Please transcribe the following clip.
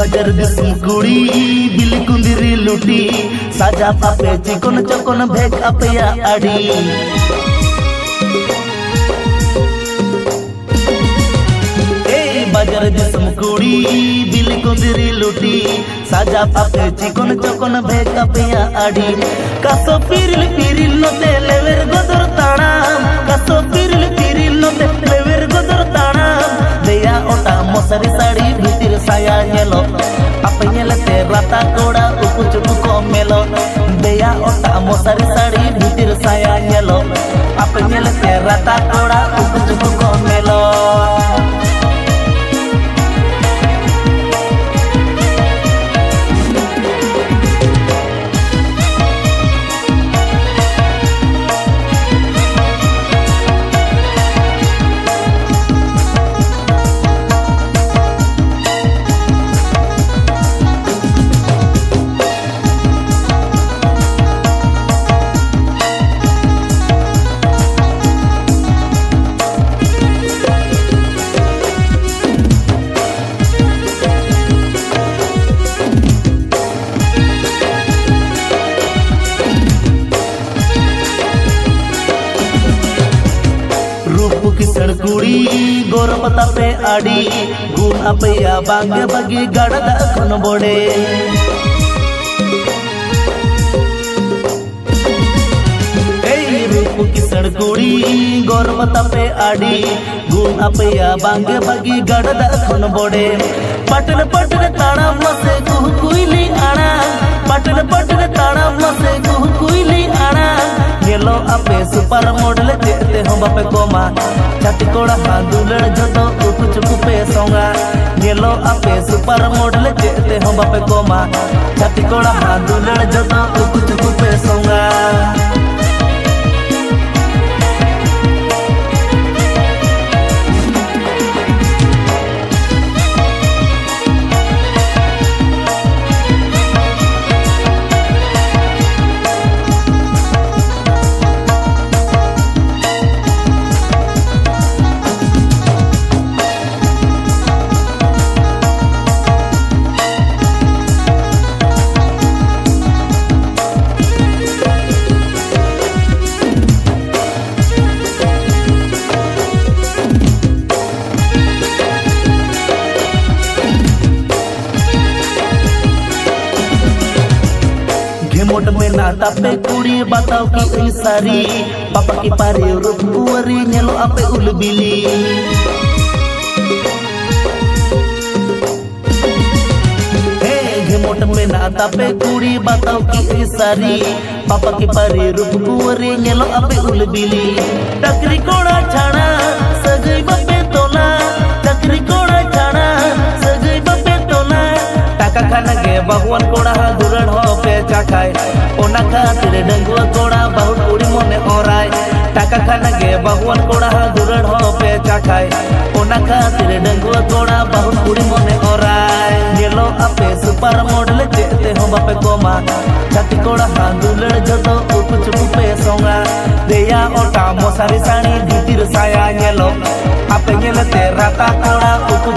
बाजार दिसम कुड़ी बिली कुंदिरी लुटी साजा पापे चिकन चकन भेक अपया आड़ी बाजार दिसम कुड़ी बिली कुंदिरी लुटी साजा पापे चिकन चकन भेक अपया आड़ी कासो पिरिल पिरिल नते लेवेर गोदर ताणाम कासो पिरिल पिरिल नते लेवेर गोदर ताणाम देया ओटा मसारी साड़ी भीतिर साया नेलो apa nyelete rata koda uku cukup komelo deya otak mosari sari butir saya nyelo apa nyelete rata koda uku cukup komelo किसड़ कुड़ी गोरपता पे आड़ी गुण अपया बांगे बगी गड़दा खन बोड़े रूप किसड़ कुड़ी गोरपता पे आड़ी गुण अपया बांगे बगी गड़दा खन बोड़े पटन पटन ताड़ा मसे कुह कुइली आड़ा पटन पटन ताड़ा मसे कुह कुइली आड़ा येलो आपे सुपर मॉडल चेते हम बापे कोमा छाती कोड़ा हांदुलड़ जतो उकु चुकु पे सोंगा येलो आपे सुपर मॉडल चेते हम बापे कोमा छाती कोड़ा हांदुलड़ जतो उकु चुकु पे सोंगा मोट में नाता पे कुड़ी बताओ की सारी पापा की पारी रूप कुंवरी नेलो आपे उलबिली मोट में नाता पे कुड़ी बताओ की सारी पापा की पारी रूप कुंवरी नेलो आपे उलबिली टकरी कोड़ा छाड़ा सगई बपे तोला टकरी कोड़ा छाड़ा सगई बपे तोला टाका खाना गे भगवान कोड़ा दुरण हो पे चाखाय ओना खातिर डंगुआ कोड़ा बहुत कुड़ी मने ओराय टाका खाना गे भगवान कोड़ा दुरण हो पे चाखाय ओना खातिर डंगुआ कोड़ा बहुत कुड़ी मने ओराय नेलो आपे सुपर मॉडल चेते हम बापे कोमा छाती कोड़ा हांदुलड़ जतो उकु चुकु पे सोंगा देया ओटा मसारी साड़ी भीतिर साया नेलो आपे नेलते राता कोड़ा उकु